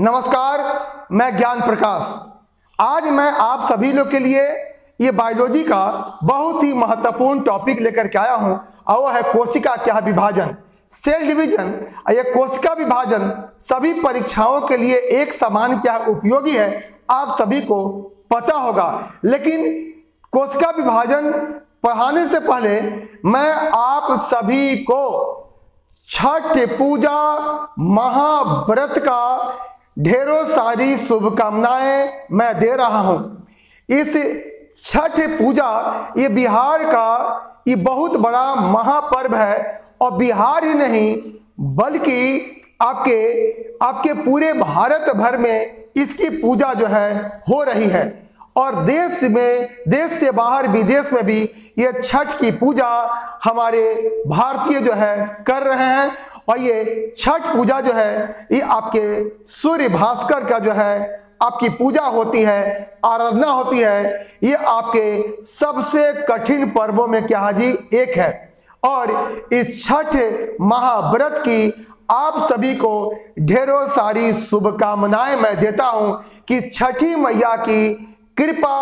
नमस्कार, मैं ज्ञान प्रकाश। आज मैं आप सभी लोग के लिए ये बायोलॉजी का बहुत ही महत्वपूर्ण टॉपिक लेकर के आया हूं और वह है कोशिका क्या विभाजन, सेल डिवीजन। ये कोशिका विभाजन सभी परीक्षाओं के लिए एक समान क्या उपयोगी है, आप सभी को पता होगा। लेकिन कोशिका विभाजन पढ़ाने से पहले मैं आप सभी को छठ पूजा महाव्रत का ढेरों सारी शुभकामनाएं मैं दे रहा हूं। इस छठ पूजा ये बिहार का ये बहुत बड़ा महापर्व है और बिहार ही नहीं बल्कि आपके पूरे भारत भर में इसकी पूजा जो है हो रही है और देश से बाहर विदेश में भी ये छठ की पूजा हमारे भारतीय जो है कर रहे हैं। और ये छठ पूजा जो है ये आपके सूर्य भास्कर का जो है आपकी पूजा होती है, आराधना होती है। ये आपके सबसे कठिन पर्वों में क्या जी एक है और इस छठ महाव्रत की आप सभी को ढेरों सारी शुभकामनाएं मैं देता हूं कि छठी मैया की कृपा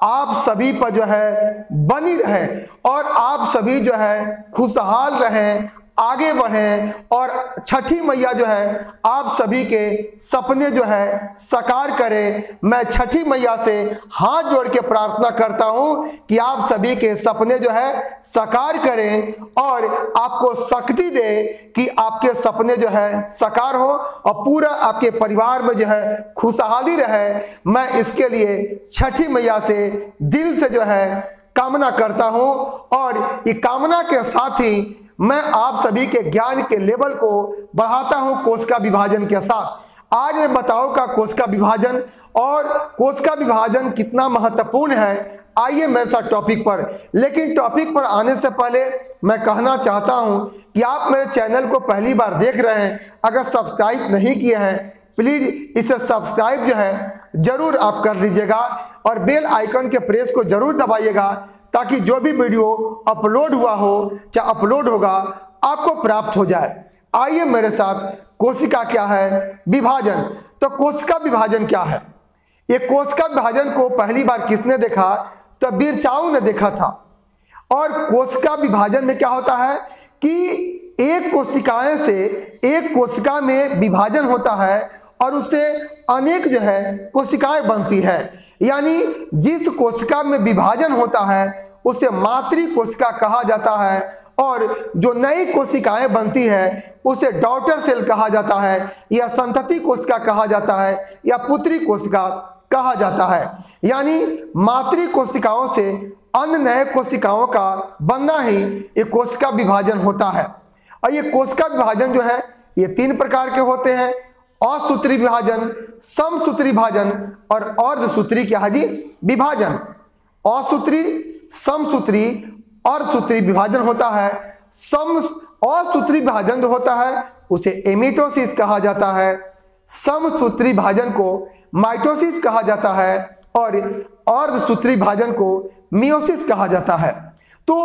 आप सभी पर जो है बनी रहे और आप सभी जो है खुशहाल रहें, आगे बढ़ें और छठी मैया जो है आप सभी के सपने जो है साकार करें। मैं छठी मैया से हाथ जोड़ के प्रार्थना करता हूं कि आप सभी के सपने जो है साकार करें और आपको शक्ति दे कि आपके सपने जो है साकार हो और पूरा आपके परिवार में जो है खुशहाली रहे। मैं इसके लिए छठी मैया से दिल से जो है कामना करता हूं और ये कामना के साथ ही मैं आप सभी के ज्ञान के लेवल को बढ़ाता हूं कोशिका विभाजन के साथ। आज मैं बताऊंगा कोशिका विभाजन और कोशिका विभाजन कितना महत्वपूर्ण है। आइए मेरे साथ टॉपिक पर। लेकिन टॉपिक पर आने से पहले मैं कहना चाहता हूं कि आप मेरे चैनल को पहली बार देख रहे हैं, अगर सब्सक्राइब नहीं किए हैं प्लीज इसे सब्सक्राइब जो है जरूर आप कर लीजिएगा और बेल आइकन के प्रेस को जरूर दबाइएगा ताकि जो भी वीडियो अपलोड हुआ हो चाहे अपलोड होगा आपको प्राप्त हो जाए। आइए मेरे साथ कोशिका क्या है विभाजन। तो कोशिका विभाजन क्या है? ये कोशिका विभाजन को पहली बार किसने देखा? तो बिरचाऊ ने देखा था। और कोशिका विभाजन में क्या होता है कि एक कोशिकाएं से एक कोशिका में विभाजन होता है और उससे अनेक जो है कोशिकाएं बनती है। यानी जिस कोशिका में विभाजन होता है उसे मातृ कोशिका कहा जाता है और जो नई कोशिकाएं बनती है उसे डॉटर सेल कहा जाता है या संतति कोशिका कहा जाता है या पुत्री कोशिका कहा जाता है। यानी मातृ कोशिकाओं से अन्य नए कोशिकाओं का बनना ही ये कोशिका विभाजन होता है। और ये कोशिका विभाजन जो है ये 3 प्रकार के होते हैं: असूत्री विभाजन, समसूत्री विभाजन और अर्धसूत्री क्या है जी विभाजन। असूत्री, समसूत्री, अर्धसूत्री विभाजन होता है। असूत्री विभाजन जो होता है उसे एमिटोसिस कहा जाता है, समसूत्री विभाजन को माइटोसिस कहा जाता है और अर्धसूत्री विभाजन को मियोसिस कहा जाता है। तो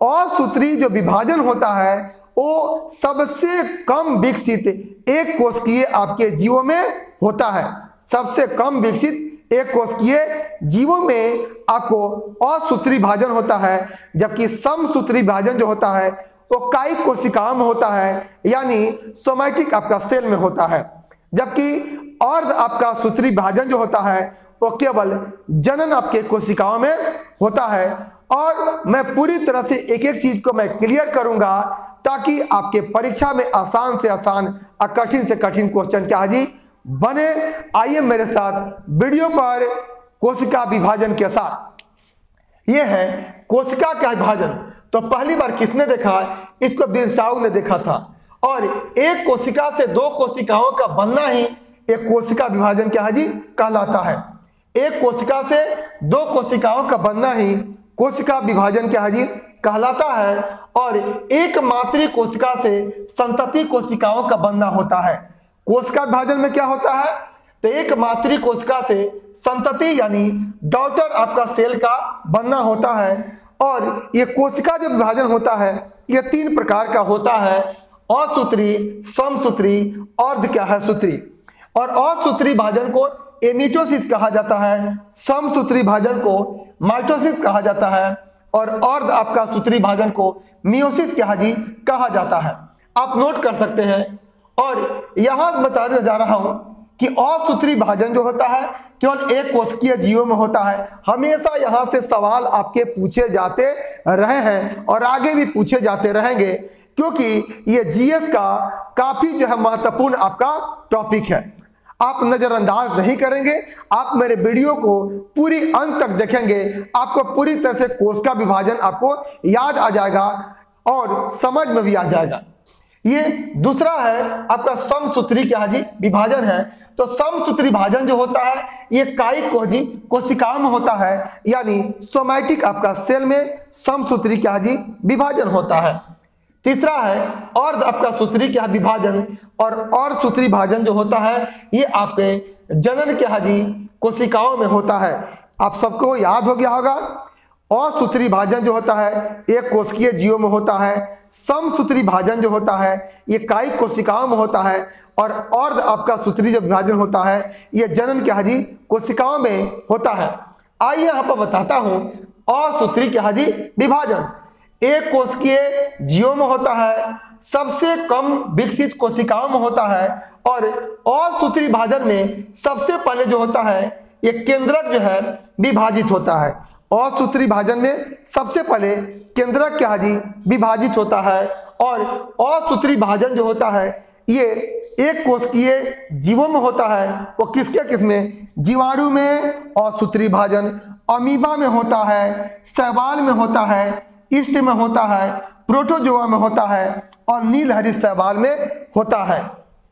असूत्री जो विभाजन होता है वो सबसे कम विकसित एक कोशिकीय आपके जीवों में होता है। सबसे कम विकसित एक कोशिकीय जीवों में आपको असूत्री विभाजन होता है, जबकि समसूत्री विभाजन जो होता है वो कायिक कोशिकाओं में होता है यानी सोमैटिक आपका सेल में होता है। जबकि अर्ध आपका सूत्री विभाजन जो होता है वो केवल जनन आपके कोशिकाओं में होता है। और मैं पूरी तरह से एक एक चीज को मैं क्लियर करूंगा ताकि आपके परीक्षा में आसान से आसान और कठिन से कठिन क्वेश्चन क्या जी बने। आइए मेरे साथ वीडियो पर कोशिका विभाजन के साथ। यह है कोशिका का विभाजन। तो पहली बार किसने देखा? इसको बिरचाऊ ने देखा था। और एक कोशिका से 2 कोशिकाओं का बनना ही एक कोशिका विभाजन क्या है जी कहलाता है। एक कोशिका से 2 कोशिकाओं का बनना ही कोशिका विभाजन क्या है जी कहलाता है। और एक मातृ कोशिका से संतति कोशिकाओं का बनना होता है। कोशिका विभाजन में क्या होता है? तो एक मातृ कोशिका से संतति यानी डॉटर आपका सेल का बनना होता है। और ये कोशिका जो विभाजन होता है ये 3 प्रकार का होता है: असूत्री, समसूत्री, अर्ध क्या है सूत्री। और असूत्री भाजन को एमिटोसिस कहा जाता है, समसूत्री भाजन को माइटोसिस कहा जाता है और अर्ध आपका सूत्री भाजन को मियोसिस कहा जाता है। आप नोट कर सकते हैं। और यहां बताने जा रहा हूं कि असूत्री भाजन जो होता है केवल एक कोशिकीय जीवों में होता है। हमेशा यहां से सवाल आपके पूछे जाते रहे हैं और आगे भी पूछे जाते रहेंगे, क्योंकि ये जीएस का काफी जो है महत्वपूर्ण आपका टॉपिक है। आप नजरअंदाज नहीं करेंगे, आप मेरे वीडियो को पूरी अंत तक देखेंगे, आपको पूरी तरह से कोशिका विभाजन आपको याद आ जाएगा और समझ में भी आ जाएगा। ये दूसरा है आपका समसूत्री विभाजन है। तो समसूत्री भाजन जो होता है ये कायिक कोशिकाओं में होता है, यानी सोमैटिक आपका सेल में समसूत्री विभाजन होता है। तीसरा है अर्ध आपका सूत्री विभाजन, और अर्ध सूत्री भाजन जो होता है ये आपके जनन कोशिकाओं में होता है। आप सबको याद हो गया होगा, असूत्री भाजन जो होता है एक कोशिकीय जीवों में होता है, समसूत्री भाजन जो होता है ये कायिक कोशिकाओं में होता है, और अर्ध आपका सूत्री जो विभाजन होता है ये जनन कोशिकाओं में होता है। आइए यहाँ पर बताता हूँ असूत्री विभाजन एक कोशिकीय जीवों में होता है, सबसे कम विकसित कोशिकाओं में होता है, और असूत्री भाजन में सबसे पहले जो होता है ये केंद्रक जो है विभाजित होता है। असूत्री भाजन में सबसे पहले केंद्रक विभाजित होता है, और असूत्री भाजन जो होता है ये एक कोशिकीय जीवों में होता है। वो किसमें? जीवाणु में असूत्री भाजन, अमीबा में होता है, शैवाल में होता है, ईस्ट में होता है, प्रोटोजोआ में होता है और नीलहरित शैवाल में होता है।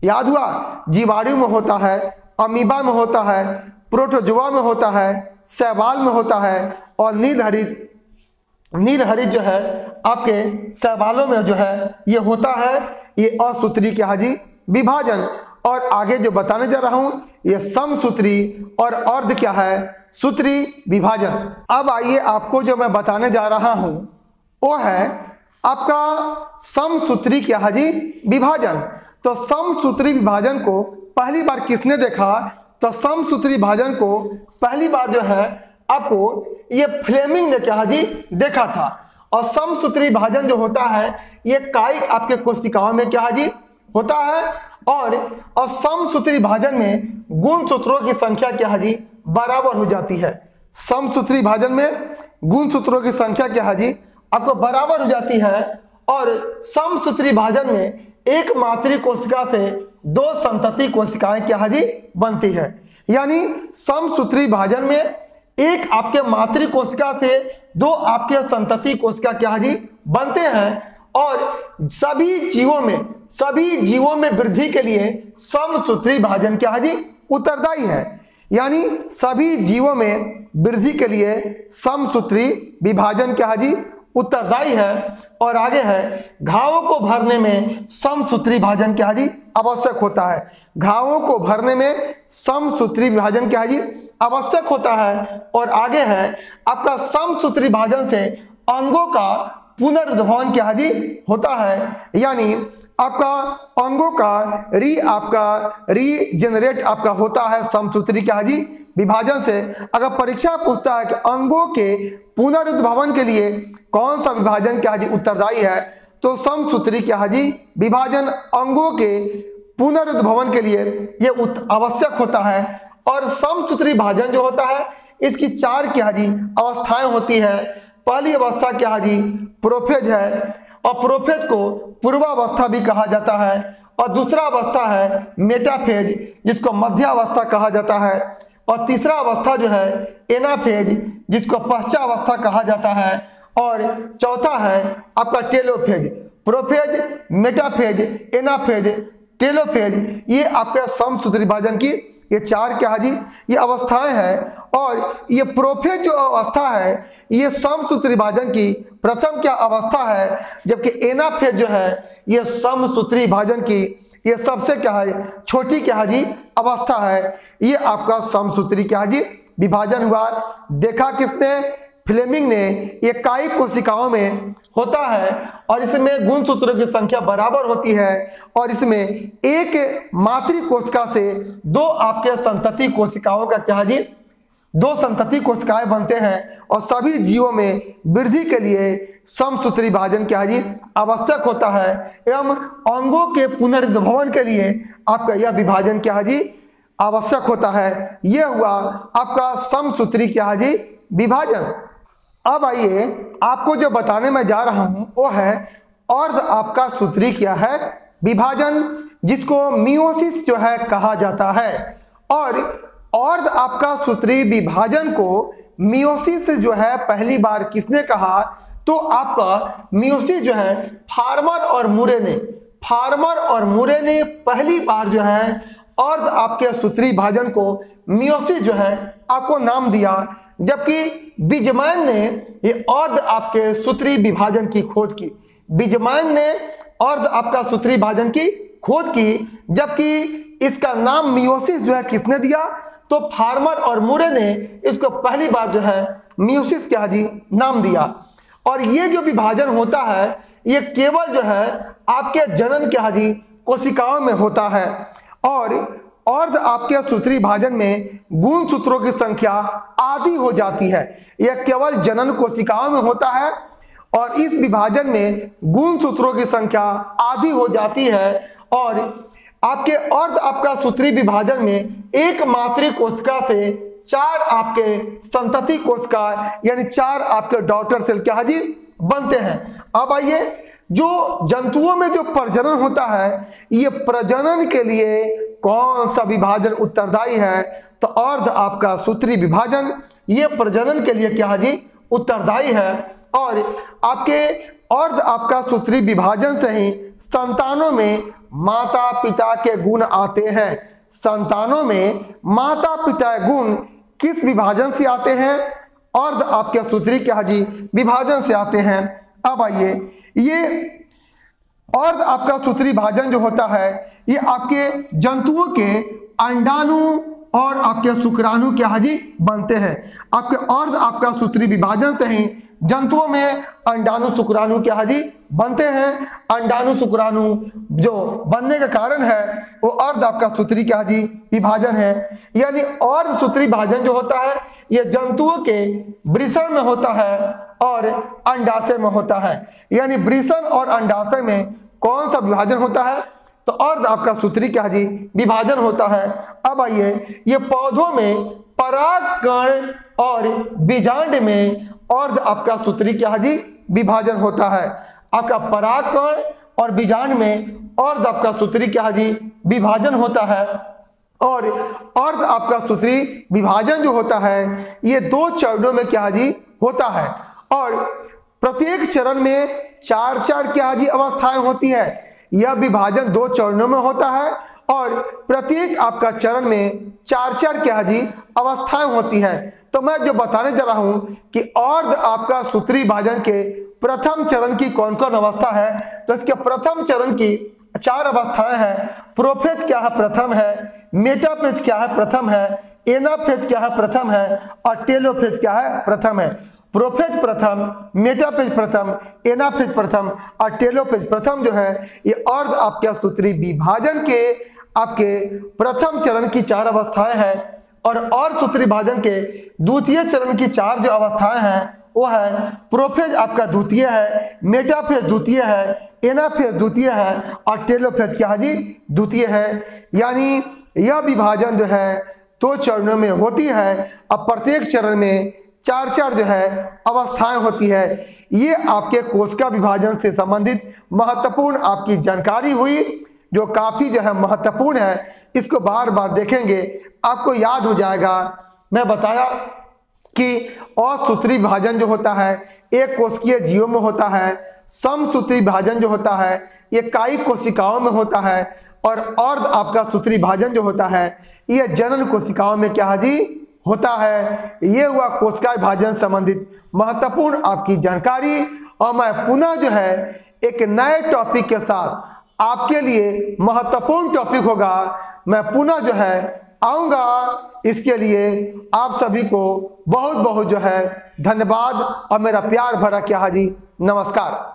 याद हुआ? जीवाणु में होता है, अमीबा में होता है, प्रोटोजोआ में होता है, शैवाल में होता है और नीलहरित जो है आपके शैवालों में जो है ये होता है, ये असूत्री विभाजन। और आगे जो बताने जा रहा हूं ये समसूत्री और अर्ध सूत्री विभाजन। अब आइए आपको जो मैं बताने जा रहा हूं वो है आपका समसूत्री विभाजन। तो समसूत्री विभाजन को पहली बार किसने देखा? तो समसूत्री विभाजन को पहली बार जो है आपको ये फ्लेमिंग ने देखा था। और समसूत्री विभाजन जो होता है ये कायिक आपके कोशिकाओं में होता है, और समसूत्री विभाजन में गुणसूत्रों की संख्या बराबर हो जाती है। समसूत्री विभाजन में गुणसूत्रों की संख्या आपको बराबर हो जाती है, और समसूत्री विभाजन में एक मातृ कोशिका से दो संतति कोशिकाएं बनती है। यानी समसूत्री विभाजन में एक आपके मातृ कोशिका से दो आपके संतति कोशिका बनते हैं, और सभी जीवों में वृद्धि के लिए समसूत्री विभाजन उत्तरदायी है। यानी सभी जीवों में वृद्धि के लिए समसूत्री विभाजन उत्तरदायी है। और आगे है घावों को भरने में समसूत्री विभाजन आवश्यक होता है। घावों को भरने में समसूत्री विभाजन आवश्यक होता है। और आगे है आपका समसूत्री विभाजन से अंगों का पुनरुद्भवन होता है, यानी आपका अंगों का रीजेनरेट आपका होता है समसूत्री विभाजन से। अगर परीक्षा पूछता है कि अंगों के पुनरुद्भवन के लिए कौन सा विभाजन उत्तरदायी है, तो समसूत्री विभाजन अंगों के पुनरुद्भवन के लिए ये आवश्यक होता है। और समसूत्री विभाजन जो होता है इसकी चार अवस्थाएं होती है। पहली अवस्था प्रोफेज है, और प्रोफेज को पूर्वावस्था भी कहा जाता है। और दूसरा अवस्था है मेटाफेज, जिसको मध्यावस्था कहा जाता है। और तीसरा अवस्था जो है एनाफेज, जिसको पश्चावस्था कहा जाता है। और चौथा है आपका telophase. Prophase, metaphase, anaphase, telophase, ये आपके समसूत्री विभाजन की ये चार ये अवस्थाएं हैं। और ये प्रोफेज जो अवस्था है ये समसूत्री विभाजन की प्रथम अवस्था है, जबकि एनाफेज जो है ये समसूत्री विभाजन की ये सबसे छोटी अवस्था है। ये आपका समसूत्री विभाजन हुआ। देखा किसने? फ्लेमिंग ने इकाई कोशिकाओं में होता है और इसमें गुणसूत्रों की संख्या बराबर होती है और इसमें एक मातृ कोशिका से दो आपके संतति कोशिकाओं का क्या जी, दो संतति कोशिकाएं बनते हैं और सभी जीवों में वृद्धि के लिए समसूत्री विभाजन क्या जी आवश्यक होता है एवं अंगों के पुनर्भवन के लिए आपका यह विभाजन क्या जी आवश्यक होता है। यह हुआ आपका समसूत्री क्या जी विभाजन। अब आइए आपको जो बताने में जा रहा हूं वो है अर्ध आपका सूत्री क्या है विभाजन, जिसको मियोसिस जो है कहा जाता है। और अर्ध आपका सूत्री विभाजन को मियोसिस जो है पहली बार किसने कहा, तो आपका मियोसिस जो है फार्मर और मुरे ने पहली बार जो है अर्ध आपके सूत्री विभाजन को मियोसिस जो है आपको नाम दिया, जबकि बीजमैन ने ये अर्ध आपके सूत्री विभाजन की खोज की। बीजमैन ने अर्ध आपका सूत्री विभाजन की खोज की, जबकि इसका नाम मियोसिस जो है किसने दिया, तो फार्मर और मुरे ने इसको पहली बार जो है मियोसिस क्या जी नाम दिया। और ये जो विभाजन होता है ये केवल जो है आपके जनन क्या जी कोशिकाओं में होता है और अर्ध आपके सूत्री विभाजन में गुणसूत्रों की संख्या आधी हो जाती है। यह केवल जनन कोशिकाओं में होता है और इस विभाजन में गुणसूत्रों की संख्या आधी हो जाती है और आपके अर्ध आपका सूत्री विभाजन में एक मातृ कोशिका से चार आपके संतति कोशिका यानी चार आपके डॉटर सेल क्या जी बनते हैं। अब आइए जो जंतुओं में जो प्रजनन होता है ये प्रजनन के लिए कौन सा विभाजन उत्तरदायी है, तो अर्ध आपका सूत्री विभाजन ये प्रजनन के लिए क्या जी उत्तरदायी है। और आपके अर्ध आपका सूत्री विभाजन से ही संतानों में माता पिता के गुण आते हैं। संतानों में माता पिता गुण किस विभाजन से आते हैं, अर्ध आपके सूत्री क्या जी विभाजन से आते हैं। अब आइए ये अर्ध आपका सूत्री विभाजन जो होता है ये आपके जंतुओं के अंडाणु और आपके शुक्राणु क्या जी बनते हैं। आपके अर्ध आपका सूत्री विभाजन से ही जंतुओं में अंडाणु शुक्राणु क्या जी बनते हैं। अंडाणु शुक्राणु जो बनने का कारण है वो अर्ध आपका सूत्री क्या जी विभाजन है। यानी अर्ध सूत्री विभाजन जो होता है ये जंतुओं के वृषण में होता है और अंडाशय में होता है। यानी वृषण और अंडाशय में कौन सा विभाजन होता है, तो अर्ध आपका सूत्री क्या जी विभाजन होता है। अब आइए ये पौधों में परागकण और बीजांड में अर्ध आपका सूत्री क्या जी विभाजन होता है। आपका परागकण और बीजांड में अर्ध आपका सूत्री क्या जी विभाजन होता है। और अर्ध आपका सूत्री विभाजन जो होता है ये दो चरणों में क्या जी होता है और प्रत्येक चरण में चार चार क्या जी अवस्थाएं होती है। यह विभाजन दो चरणों में होता है और प्रत्येक आपका चरण में चार चार क्या जी अवस्थाएं होती है। तो मैं जो बताने जा रहा हूं कि अर्ध आपका सूत्री विभाजन के प्रथम चरण की कौन कौन अवस्था है, तो इसके प्रथम चरण की चार अवस्थाएं हैं। प्रोफेज क्या है प्रथम है, मेटाफेज क्या है प्रथम है, एनाफेज क्या है प्रथम है और टेलोफेज क्या है प्रथम है। प्रोफेज प्रथम, मेटाफेज प्रथम, एनाफेज प्रथम और टेलोफेज प्रथम जो है ये अर्ध आपके सूत्री विभाजन के आपके प्रथम चरण की चार अवस्थाएं हैं। और अर्ध सूत्री विभाजन के द्वितीय चरण की चार जो अवस्थाएं हैं वो है प्रोफेज आपका द्वितीय है, मेटाफेज द्वितीय है, एनाफेज द्वितीय है और टेलोफेज क्या है जी द्वितीय है। यानी यह विभाजन जो है दो चरणों में होती है। अब प्रत्येक चरण में चार चार जो है अवस्थाएं होती है। ये आपके कोशिका विभाजन से संबंधित महत्वपूर्ण आपकी जानकारी हुई जो काफी जो है महत्वपूर्ण है। इसको बार बार देखेंगे आपको याद हो जाएगा। मैं बताया कि असूत्री विभाजन जो होता है एक कोशिकीय जीवों में होता है, समसूत्री विभाजन जो होता है ये कायिक कोशिकाओं में होता है और अर्ध आपका सूत्री विभाजन जो होता है ये जनन कोशिकाओं में क्या है जी होता है। ये हुआ कोशिका विभाजन संबंधित महत्वपूर्ण आपकी जानकारी। और मैं पुनः जो है एक नए टॉपिक के साथ आपके लिए महत्वपूर्ण टॉपिक होगा, मैं पुनः जो है आऊँगा। इसके लिए आप सभी को बहुत बहुत जो है धन्यवाद और मेरा प्यार भरा क्या जी नमस्कार।